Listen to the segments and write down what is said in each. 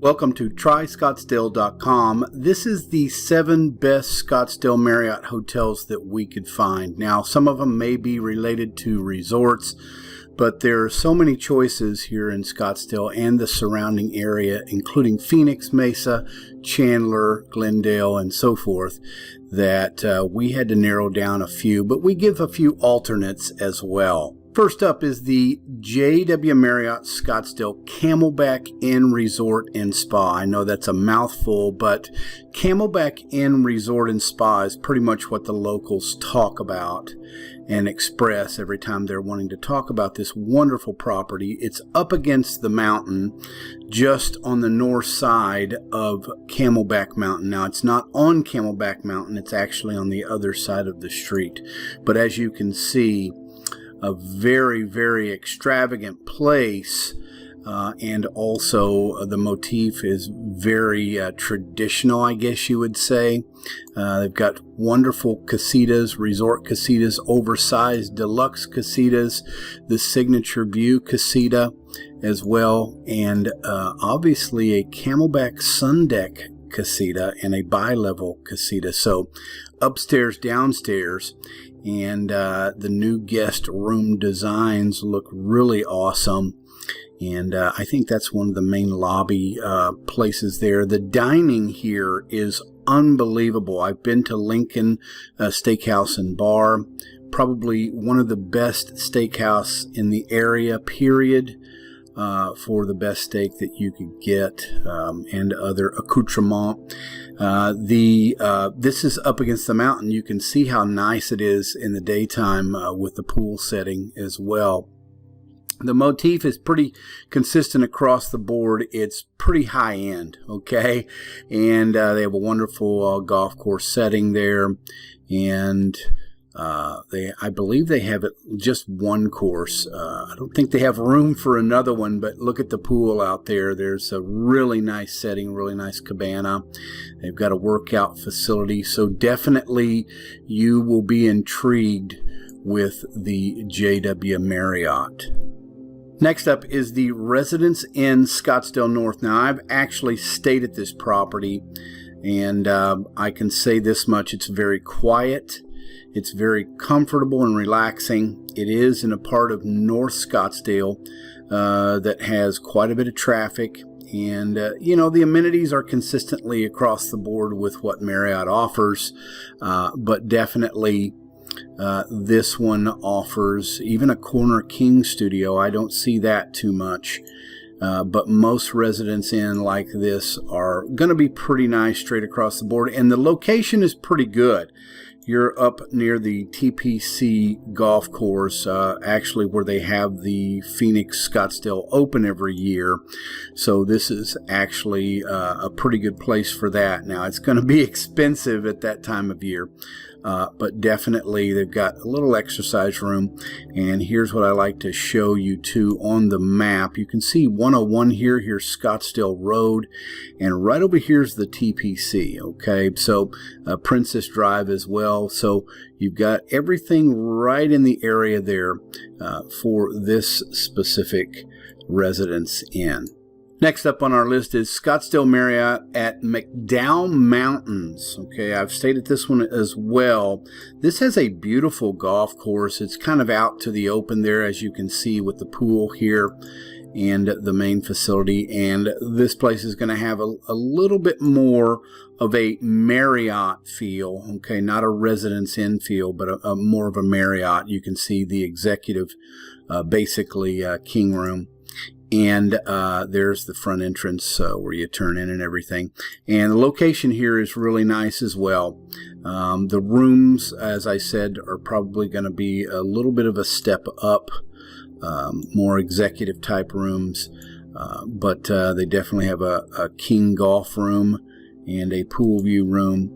Welcome to TryScottsdale.com. This is the 7 best Scottsdale Marriott hotels that we could find. Now, some of them may be related to resorts, but there are so many choices here in Scottsdale and the surrounding area, including Phoenix, Mesa, Chandler, Glendale, and so forth, that we had to narrow down a few, but we give a few alternates as well. First up is the JW Marriott Scottsdale Camelback Inn Resort and Spa. I know that's a mouthful, but Camelback Inn Resort and Spa is pretty much what the locals talk about and express every time they're wanting to talk about this wonderful property. It's up against the mountain, just on the north side of Camelback Mountain. Now, it's not on Camelback Mountain, it's actually on the other side of the street. But as you can see, a very, very extravagant place, and also the motif is very traditional, I guess you would say. They've got wonderful casitas, resort casitas, oversized deluxe casitas, the signature view casita as well, and obviously a Camelback sun deck casita and a bi-level casita. So upstairs, downstairs. And the new guest room designs look really awesome. And I think that's one of the main lobby places there. The dining here is unbelievable. I've been to Lincoln Steakhouse and Bar. Probably one of the best steakhouse in the area, period. For the best steak that you could get, and other accoutrements. This is up against the mountain. You can see how nice it is in the daytime with the pool setting as well. The motif is pretty consistent across the board. It's pretty high end, okay? And they have a wonderful golf course setting there, and I believe they have it just one course. I don't think they have room for another one, but look at the pool out there. There's a really nice setting, really nice cabana. They've got a workout facility, so definitely you will be intrigued with the JW Marriott. Next up is the Residence Inn Scottsdale North. Now, I've actually stayed at this property, and I can say this much: it's very quiet. It's very comfortable and relaxing. It is in a part of North Scottsdale that has quite a bit of traffic. And, the amenities are consistently across the board with what Marriott offers. But definitely this one offers even a corner king studio. I don't see that too much. But most Residence Inn like this are going to be pretty nice straight across the board. And the location is pretty good. You're up near the TPC golf course, actually where they have the Phoenix Scottsdale Open every year. So this is actually a pretty good place for that. Now, it's going to be expensive at that time of year, but definitely they've got a little exercise room. And here's what I like to show you too on the map. You can see 101 here. Here's Scottsdale Road, and right over here's the TPC. Okay, so Princess Drive as well. So you've got everything right in the area there for this specific Residence Inn. Next up on our list is Scottsdale Marriott at McDowell Mountains. Okay, I've stayed at this one as well. This has a beautiful golf course. It's kind of out to the open there, as you can see, with the pool here and the main facility. And this place is going to have a little bit more of a Marriott feel. Okay, not a Residence Inn feel, but a more of a Marriott. You can see the executive, basically king room. And there's the front entrance where you turn in and everything. And the location here is really nice as well. The rooms, as I said, are probably going to be a little bit of a step up, more executive type rooms. But they definitely have a king golf room and a pool view room.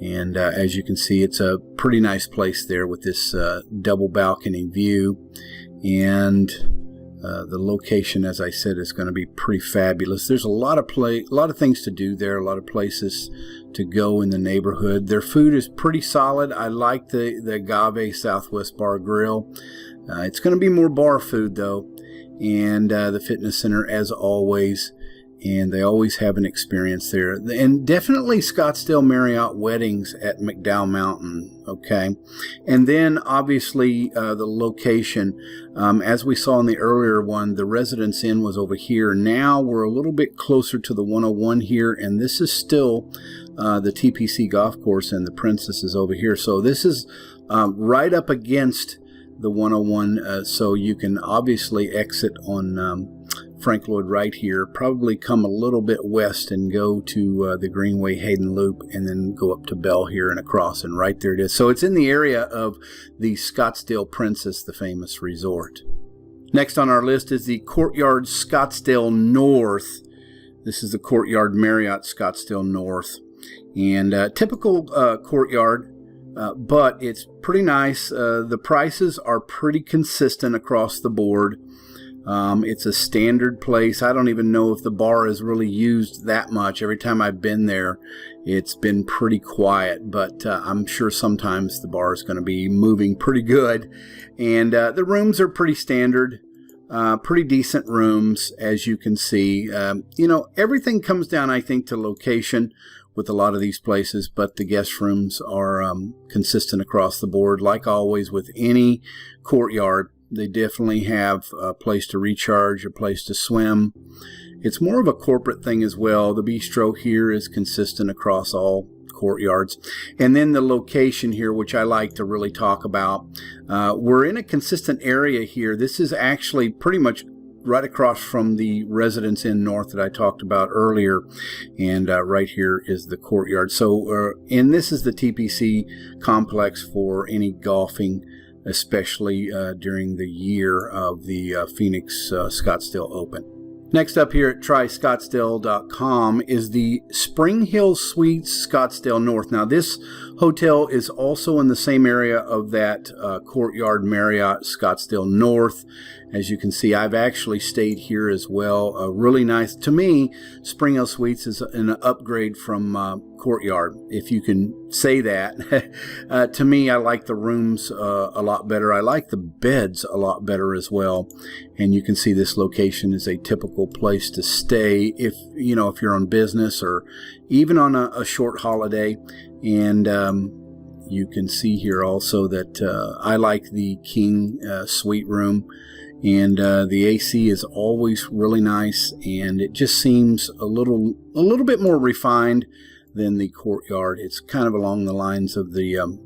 And as you can see, it's a pretty nice place there with this double balcony view. And the location, as I said, is going to be pretty fabulous. There's a lot of things to do there, a lot of places to go in the neighborhood. Their food is pretty solid. I like the Agave Southwest Bar Grill. It's going to be more bar food though, and the fitness center as always. and they always have an experience there. And definitely Scottsdale Marriott weddings at McDowell Mountain, okay? And then obviously the location, as we saw in the earlier one, the Residence Inn was over here. Now we're a little bit closer to the 101 here, and this is still the TPC golf course, and the Princess is over here. So this is right up against the 101, so you can obviously exit on Frank Lloyd Wright here, probably come a little bit west and go to the Greenway Hayden Loop, and then go up to Bell here and across, and right there it is. So it's in the area of the Scottsdale Princess, the famous resort. Next on our list is the Courtyard Scottsdale North. This is the Courtyard Marriott Scottsdale North, and typical Courtyard, but it's pretty nice. The prices are pretty consistent across the board. It's a standard place. I don't even know if the bar is really used that much. Every time I've been there, it's been pretty quiet, but I'm sure sometimes the bar is going to be moving pretty good. And the rooms are pretty standard, pretty decent rooms, as you can see. You know, everything comes down, I think, to location with a lot of these places, but the guest rooms are consistent across the board. Like always with any Courtyard, they definitely have a place to recharge, a place to swim. It's more of a corporate thing as well. The bistro here is consistent across all Courtyards. And then the location here, which I like to really talk about. We're in a consistent area here. This is actually pretty much right across from the Residence Inn North that I talked about earlier, and right here is the Courtyard. So, and this is the TPC complex for any golfing, especially during the year of the Phoenix Scottsdale Open. Next up here at TryScottsdale.com is the SpringHill Suites Scottsdale North. Now this hotel is also in the same area of that Courtyard Marriott Scottsdale North. As you can see, I've actually stayed here as well. Really nice. To me, SpringHill Suites is an upgrade from Courtyard, if you can say that. To me, I like the rooms a lot better. I like the beds a lot better as well. And you can see this location is a typical place to stay if you're on business or even on a short holiday. And you can see here also that I like the King suite room. And the AC is always really nice, and it just seems a little bit more refined than the Courtyard. It's kind of along the lines of the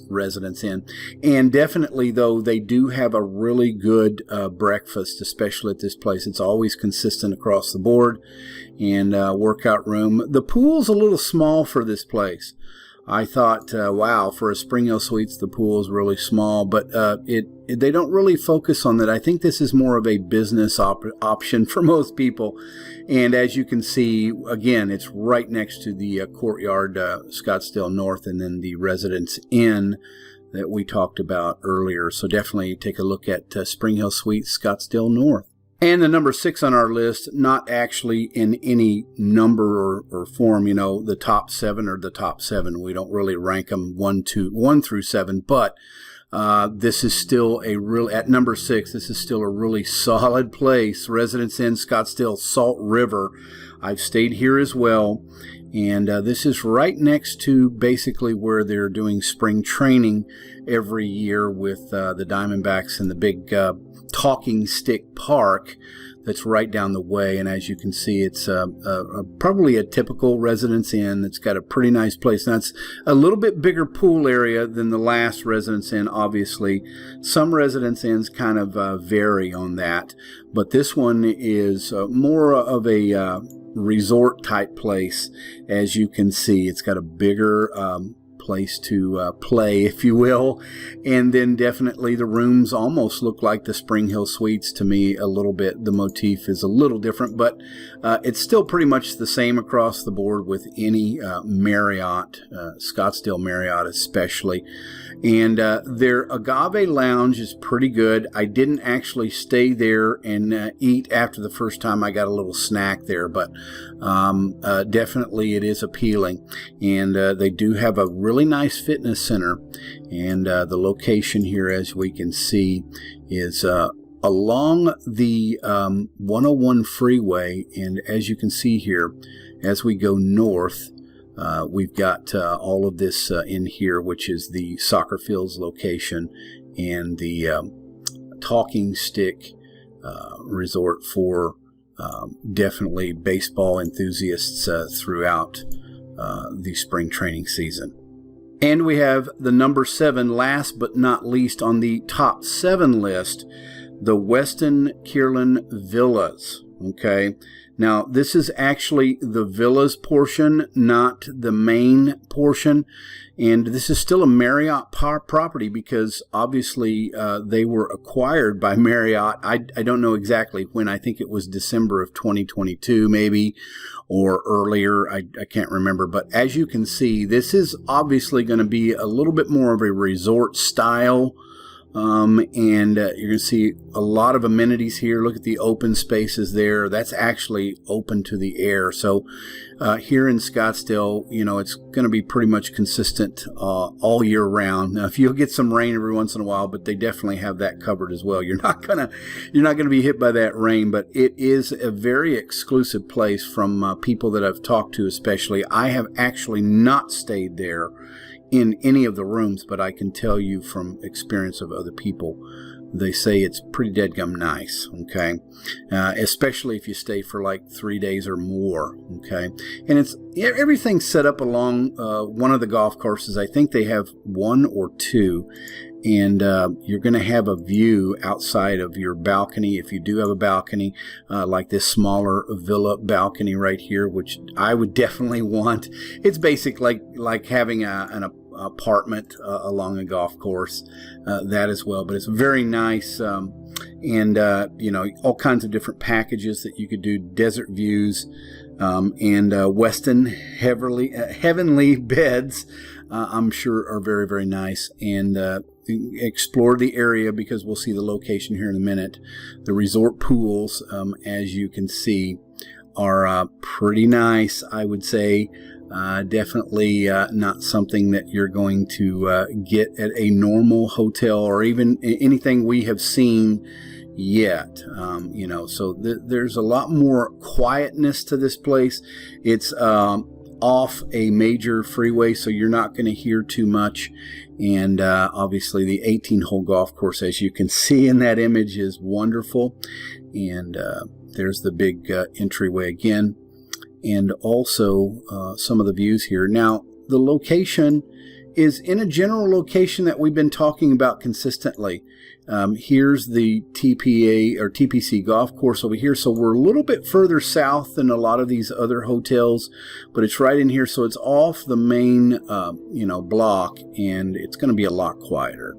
Residence Inn. And definitely, though, they do have a really good breakfast, especially at this place. It's always consistent across the board. And workout room. The pool's a little small for this place. I thought, wow, for a SpringHill Suites, the pool is really small, but they don't really focus on that. I think this is more of a business option for most people. And as you can see, again, it's right next to the Courtyard Scottsdale North, and then the Residence Inn that we talked about earlier. So definitely take a look at SpringHill Suites Scottsdale North. And the number 6 on our list, not actually in any number or form, the top 7 are the top 7. We don't really rank them 1 through 7, but this is still at number 6, this is still a really solid place. Residence Inn Scottsdale Salt River. I've stayed here as well. And this is right next to basically where they're doing spring training every year with the Diamondbacks and the big Talking Stick Park that's right down the way. And as you can see, it's probably a typical Residence Inn that's got a pretty nice place. Now, it's a little bit bigger pool area than the last Residence Inn, obviously. Some Residence Inns kind of vary on that, but this one is more of a resort type place. As you can see, it's got a bigger place to play, if you will, and then definitely the rooms almost look like the SpringHill Suites to me a little bit. The motif is a little different, but it's still pretty much the same across the board with any Marriott, Scottsdale Marriott especially. And their Agave Lounge is pretty good. I didn't actually stay there and eat after the first time. I got a little snack there, but definitely it is appealing. And they do have a really nice fitness center. And the location here, as we can see, is along the 101 freeway, and as you can see here, as we go north, we've got all of this in here, which is the soccer fields location and the Talking Stick resort for definitely baseball enthusiasts throughout the spring training season. And we have the number 7, last but not least on the top 7 list, the Westin Kierland Villas. Okay, now this is actually the villas portion, not the main portion, and this is still a Marriott property because obviously they were acquired by Marriott. I don't know exactly when. I think it was December of 2022 maybe, or earlier. I can't remember, but as you can see, this is obviously going to be a little bit more of a resort style. And you're going to see a lot of amenities here. Look at the open spaces there. That's actually open to the air. So here in Scottsdale, you know, it's going to be pretty much consistent all year round. Now, if you'll get some rain every once in a while, but they definitely have that covered as well. You're not gonna be hit by that rain, but it is a very exclusive place from people that I've talked to. Especially, I have actually not stayed there in any of the rooms, but I can tell you from experience of other people, they say it's pretty dadgum nice, okay? Especially if you stay for like 3 days or more, okay? And everything's set up along one of the golf courses. I think they have 1 or 2, and you're going to have a view outside of your balcony, if you do have a balcony, like this smaller villa balcony right here, which I would definitely want. It's basic, like having an apartment along a golf course, that as well. But it's very nice, and you know, all kinds of different packages that you could do, desert views, and Westin heavenly beds, I'm sure are very, very nice. And explore the area because we'll see the location here in a minute. The resort pools, as you can see, are pretty nice, I would say. Definitely not something that you're going to get at a normal hotel or even anything we have seen yet. You know, so there's a lot more quietness to this place. It's off a major freeway, so you're not going to hear too much. And obviously the 18-hole golf course, as you can see in that image, is wonderful. And there's the big entryway again. And also some of the views here. Now, the location is in a general location that we've been talking about consistently. Here's the TPA or TPC golf course over here. So we're a little bit further south than a lot of these other hotels, but it's right in here. So it's off the main, you know, block, and it's going to be a lot quieter.